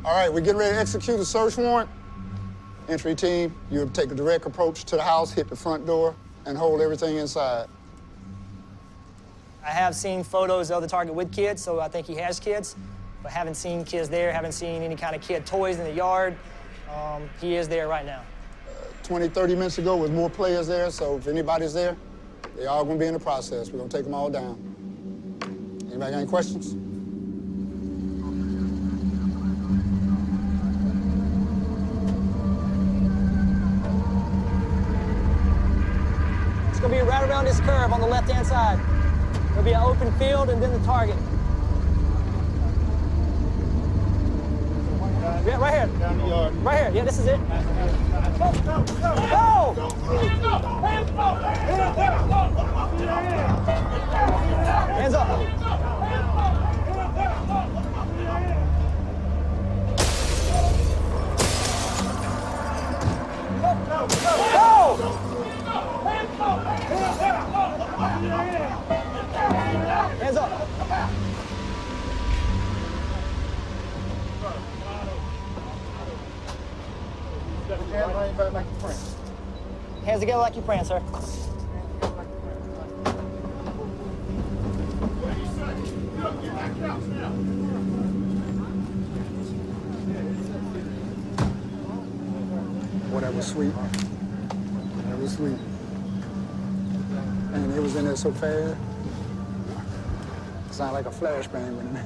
All right, we're getting ready to execute a search warrant. Entry team, you'll take a direct approach to the house, hit the front door, and hold everything inside. I have seen photos of the target with kids, so I think he has kids, but haven't seen kids there, haven't seen any kind of kid toys in the yard. He is there right now. 20, 30 minutes ago was more players there, so if anybody's there, they're all gonna be in the process. We're gonna take them all down. Anybody got any questions? It's gonna be right around this curve on the left-hand side. There'll be an open field and then the target. Yeah, right here. Down the yard. Right here. Yeah, this is it. Go! Go! Hands up. Go! Hands up. Hands together like you're praying, sir. Boy, that was sweet. That was sweet. And it was in there so fast. It sounded like a flashbang when it.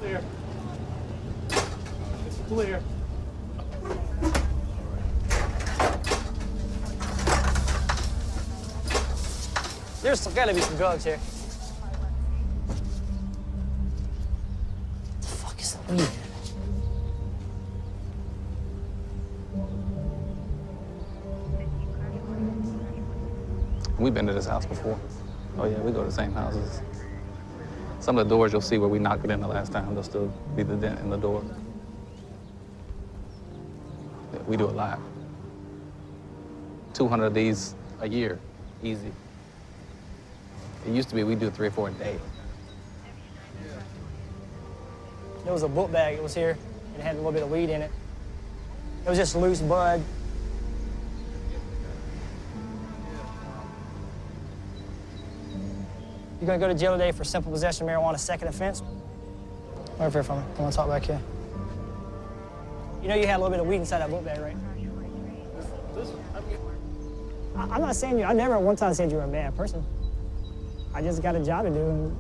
Clear. It's clear. There's gotta be some drugs here. What the fuck is that weed? We've been to this house before. Oh yeah, we go to the same houses. Some of the doors you'll see where we knocked it in the last time, there'll still be the dent in the door. Yeah, we do a lot. 200 of these a year, easy. It used to be we do 3 or 4 a day. There was a book bag that was here, and it had a little bit of weed in it. It was just loose bud. You're gonna go to jail today for simple possession of marijuana, second offense. Right up here for me. I wanna talk back here. You know you had a little bit of weed inside that book bag, right? I'm not saying I never at one time said you were a bad person. I just got a job to do, and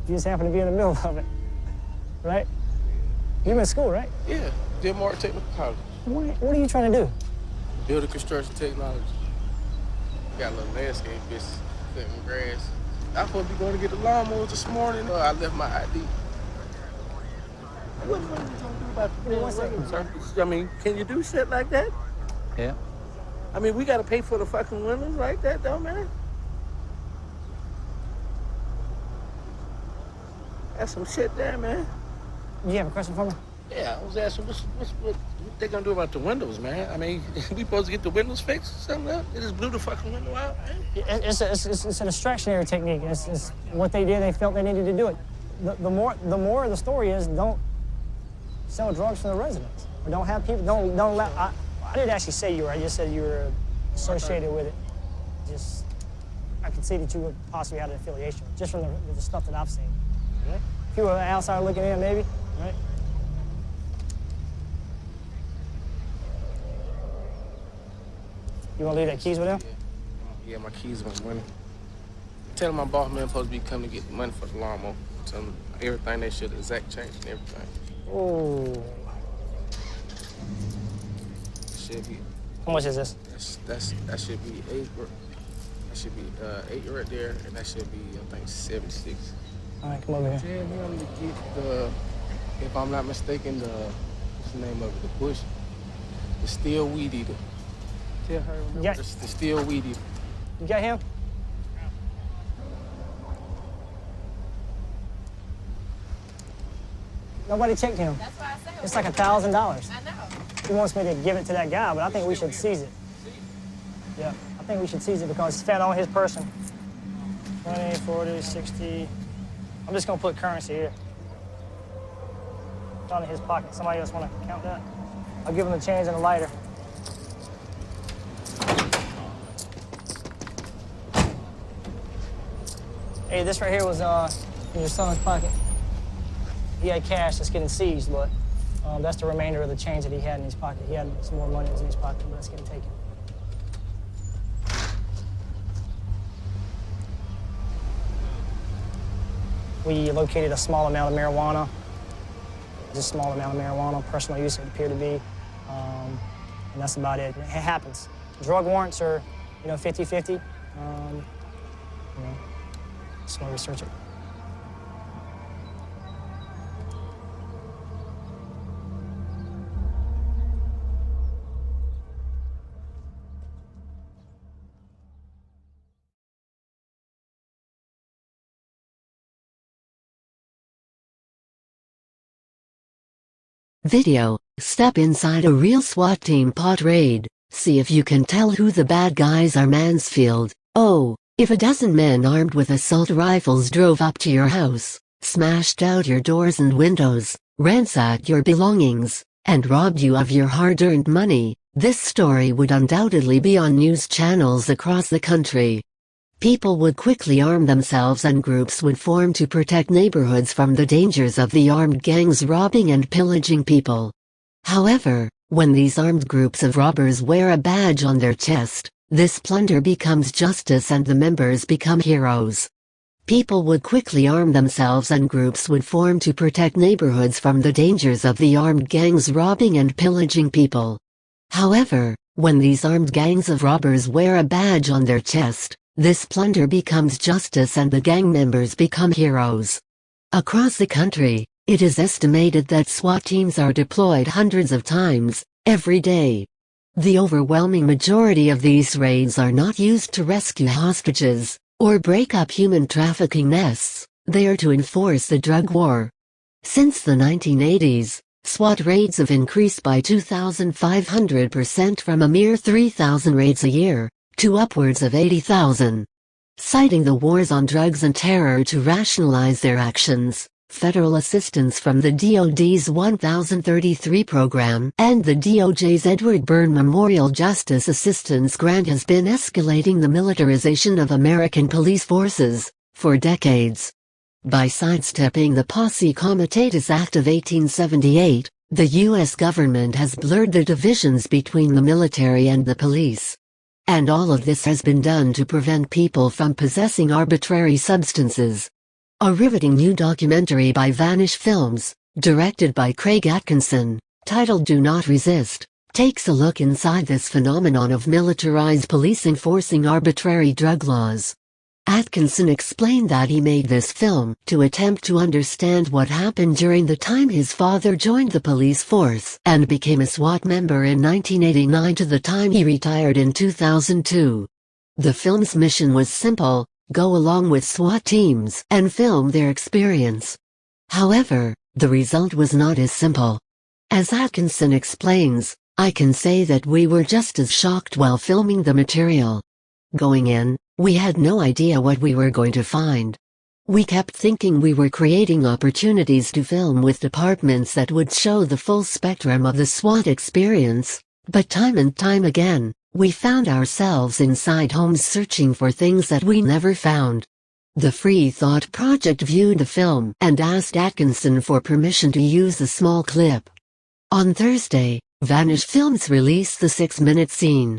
you just happen to be in the middle of it, right? You're in school, right? Yeah, did more technical college. What are you trying to do? Building construction technology. Got a little landscape business, cutting grass. I was supposed to be going to get the lawnmower this morning. I left my ID. What are you talking about? Sir? I mean, can you do shit like that? Yeah. I mean, we gotta pay for the fucking windows like that, though, man. That's some shit there, man. You have a question for me? Yeah, I was asking, what they gonna do about the windows, man? I mean, we supposed to get the windows fixed or something else? They just blew the fucking window out, man. It's a distractionary technique. It's what they did. They felt they needed to do it. The more of the story is, don't sell drugs to the residents, or don't have people. Don't allow. I didn't actually say you were. I just said you were associated with it. Just, I could see that you would possibly have an affiliation, just from the stuff that I've seen. Right? If you were an outsider looking in, maybe, right? You want to leave that keys with him? Yeah, my keys and my money. Tell him my boss man supposed to be coming to get the money for the lawnmower. Tell him everything they should, exact change and everything. Oh. Should be. How much is this? That should be 8. That should be 8 right there, and that should be I think 76. All right, come over here. Tell him to get the, if I'm not mistaken, the what's the name of it? The bush, the steel weed eater. Tell her remember the steel weed eater. You got him? Nobody checked him. That's why I said it's like $1,000. I know. He wants me to give it to that guy, but I think we should seize it. Yeah, I think we should seize it because it's found on his person. 20, 40, 60. I'm just gonna put currency here. It's on in his pocket. Somebody else wanna count that? I'll give him the change and a lighter. Hey, this right here was in your son's pocket. He had cash that's getting seized, but that's the remainder of the change that he had in his pocket. He had some more money that was in his pocket, but that's getting taken. We located a small amount of marijuana, just a small amount of marijuana, personal use it appeared to be, and that's about it. It happens. Drug warrants are, 50-50. Just want to research it. Video. Step inside a real SWAT team pot raid. See if you can tell who the bad guys are. Mansfield. Oh, if a dozen men armed with assault rifles drove up to your house, smashed out your doors and windows, ransacked your belongings, and robbed you of your hard-earned money, this story would undoubtedly be on news channels across the country. People would quickly arm themselves and groups would form to protect neighborhoods from the dangers of the armed gangs robbing and pillaging people. However, when these armed groups of robbers wear a badge on their chest, this plunder becomes justice and the members become heroes. People would quickly arm themselves and groups would form to protect neighborhoods from the dangers of the armed gangs robbing and pillaging people. However, when these armed gangs of robbers wear a badge on their chest, this plunder becomes justice and the gang members become heroes. Across the country, it is estimated that SWAT teams are deployed hundreds of times, every day. The overwhelming majority of these raids are not used to rescue hostages, or break up human trafficking nests, they are to enforce the drug war. Since the 1980s, SWAT raids have increased by 2,500% from a mere 3,000 raids a year, to upwards of 80,000. Citing the wars on drugs and terror to rationalize their actions, federal assistance from the DoD's 1033 program and the DOJ's Edward Byrne Memorial Justice Assistance Grant has been escalating the militarization of American police forces, for decades. By sidestepping the Posse Comitatus Act of 1878, the U.S. government has blurred the divisions between the military and the police. And all of this has been done to prevent people from possessing arbitrary substances. A riveting new documentary by Vanish Films, directed by Craig Atkinson, titled Do Not Resist, takes a look inside this phenomenon of militarized police enforcing arbitrary drug laws. Atkinson explained that he made this film to attempt to understand what happened during the time his father joined the police force and became a SWAT member in 1989 to the time he retired in 2002. The film's mission was simple: go along with SWAT teams and film their experience. However, the result was not as simple. As Atkinson explains, I can say that we were just as shocked while filming the material. Going in, we had no idea what we were going to find. We kept thinking we were creating opportunities to film with departments that would show the full spectrum of the SWAT experience, but time and time again, we found ourselves inside homes searching for things that we never found. The Free Thought Project viewed the film and asked Atkinson for permission to use a small clip. On Thursday, Vanish Films released the 6-minute scene.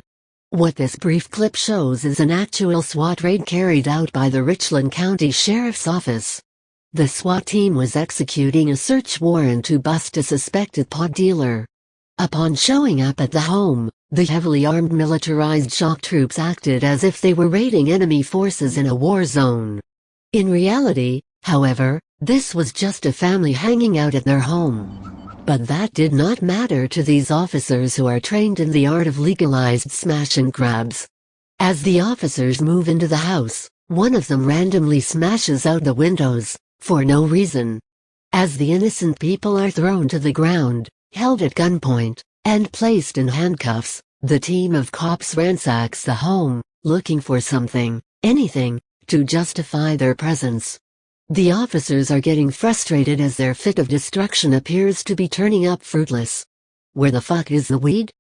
What this brief clip shows is an actual SWAT raid carried out by the Richland County Sheriff's Office. The SWAT team was executing a search warrant to bust a suspected pot dealer. Upon showing up at the home, the heavily armed militarized shock troops acted as if they were raiding enemy forces in a war zone. In reality, however, this was just a family hanging out at their home. But that did not matter to these officers who are trained in the art of legalized smash and grabs. As the officers move into the house, one of them randomly smashes out the windows, for no reason. As the innocent people are thrown to the ground, held at gunpoint, and placed in handcuffs, The team of cops ransacks the home, looking for something, anything, to justify their presence. The officers are getting frustrated as their fit of destruction appears to be turning up fruitless. Where the fuck is the weed?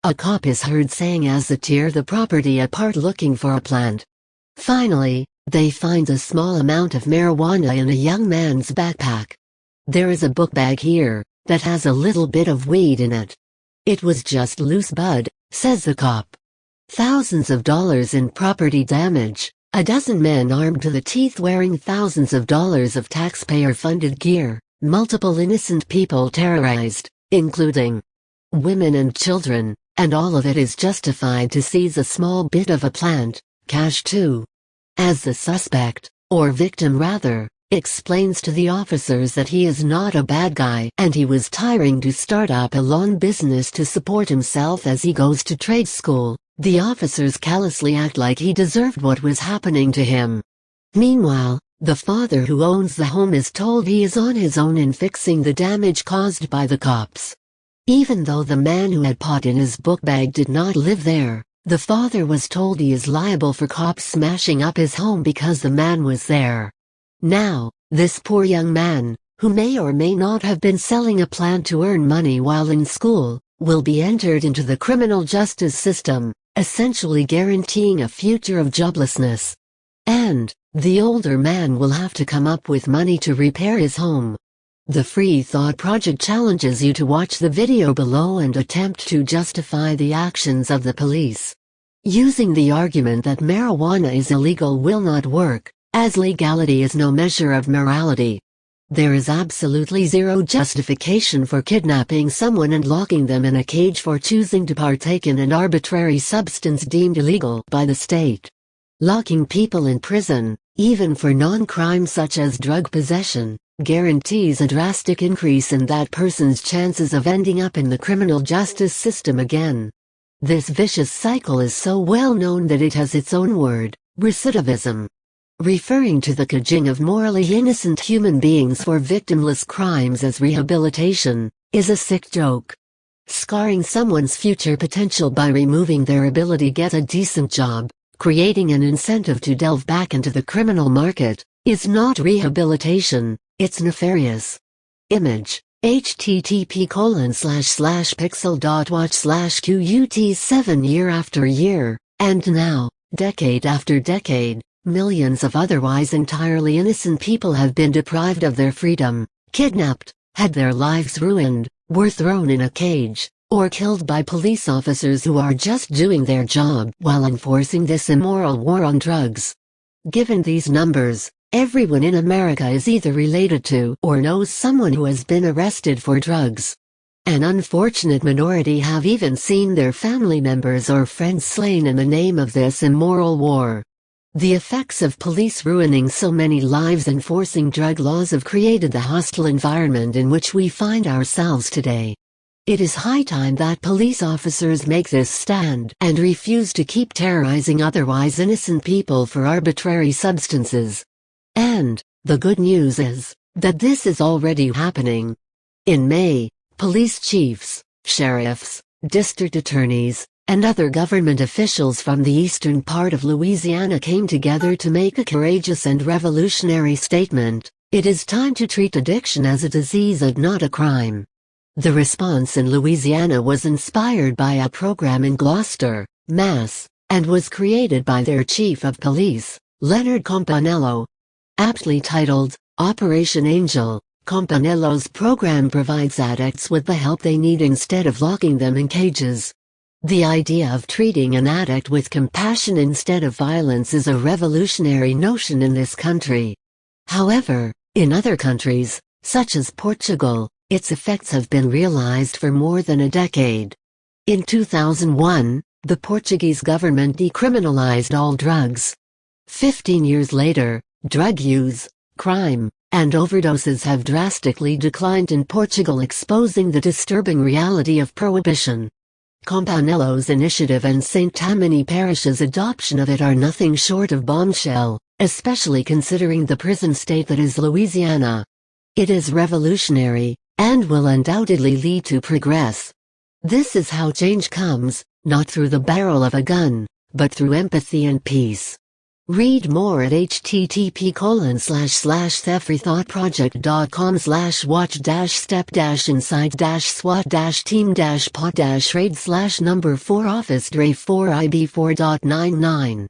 A cop is heard saying as they tear the property apart looking for a plant. Finally, they find a small amount of marijuana in a young man's backpack. There is a book bag here that has a little bit of weed in it. It was just loose bud, says the cop. Thousands of dollars in property damage, a dozen men armed to the teeth wearing thousands of dollars of taxpayer-funded gear, multiple innocent people terrorized, including women and children, and all of it is justified to seize a small bit of a plant, cash too. As the suspect, or victim rather, explains to the officers that he is not a bad guy and he was tiring to start up a lawn business to support himself as he goes to trade school, the officers callously act like he deserved what was happening to him. Meanwhile, the father who owns the home is told he is on his own in fixing the damage caused by the cops. Even though the man who had pot in his book bag did not live there, the father was told he is liable for cops smashing up his home because the man was there. Now, this poor young man, who may or may not have been selling a plant to earn money while in school, will be entered into the criminal justice system, essentially guaranteeing a future of joblessness. And, the older man will have to come up with money to repair his home. The Free Thought Project challenges you to watch the video below and attempt to justify the actions of the police. Using the argument that marijuana is illegal will not work, as legality is no measure of morality. There is absolutely zero justification for kidnapping someone and locking them in a cage for choosing to partake in an arbitrary substance deemed illegal by the state. Locking people in prison, even for non-crimes such as drug possession, guarantees a drastic increase in that person's chances of ending up in the criminal justice system again. This vicious cycle is so well known that it has its own word, recidivism. Referring to the caging of morally innocent human beings for victimless crimes as rehabilitation, is a sick joke. Scarring someone's future potential by removing their ability to get a decent job, creating an incentive to delve back into the criminal market, is not rehabilitation, it's nefarious. Image, http://pixel.watch/QUT7 year after year, and now, decade after decade, millions of otherwise entirely innocent people have been deprived of their freedom, kidnapped, had their lives ruined, were thrown in a cage, or killed by police officers who are just doing their job while enforcing this immoral war on drugs. Given these numbers, everyone in America is either related to or knows someone who has been arrested for drugs. An unfortunate minority have even seen their family members or friends slain in the name of this immoral war. The effects of police ruining so many lives and enforcing drug laws have created the hostile environment in which we find ourselves today. It is high time that police officers make this stand and refuse to keep terrorizing otherwise innocent people for arbitrary substances. And, the good news is, that this is already happening. In May, police chiefs, sheriffs, district attorneys, and other government officials from the eastern part of Louisiana came together to make a courageous and revolutionary statement: it is time to treat addiction as a disease and not a crime. The response in Louisiana was inspired by a program in Gloucester, Mass., and was created by their chief of police, Leonard Campanello. Aptly titled, Operation Angel, Campanello's program provides addicts with the help they need instead of locking them in cages. The idea of treating an addict with compassion instead of violence is a revolutionary notion in this country. However, in other countries, such as Portugal, its effects have been realized for more than a decade. In 2001, the Portuguese government decriminalized all drugs. 15 years later, drug use, crime, and overdoses have drastically declined in Portugal, exposing the disturbing reality of prohibition. Campanello's initiative and St. Tammany Parish's adoption of it are nothing short of bombshell, especially considering the prison state that is Louisiana. It is revolutionary, and will undoubtedly lead to progress. This is how change comes, not through the barrel of a gun, but through empathy and peace. Read more at http://watch-step-inside-SWAT-team-pot-raid/number 4 office dre 4ib4.99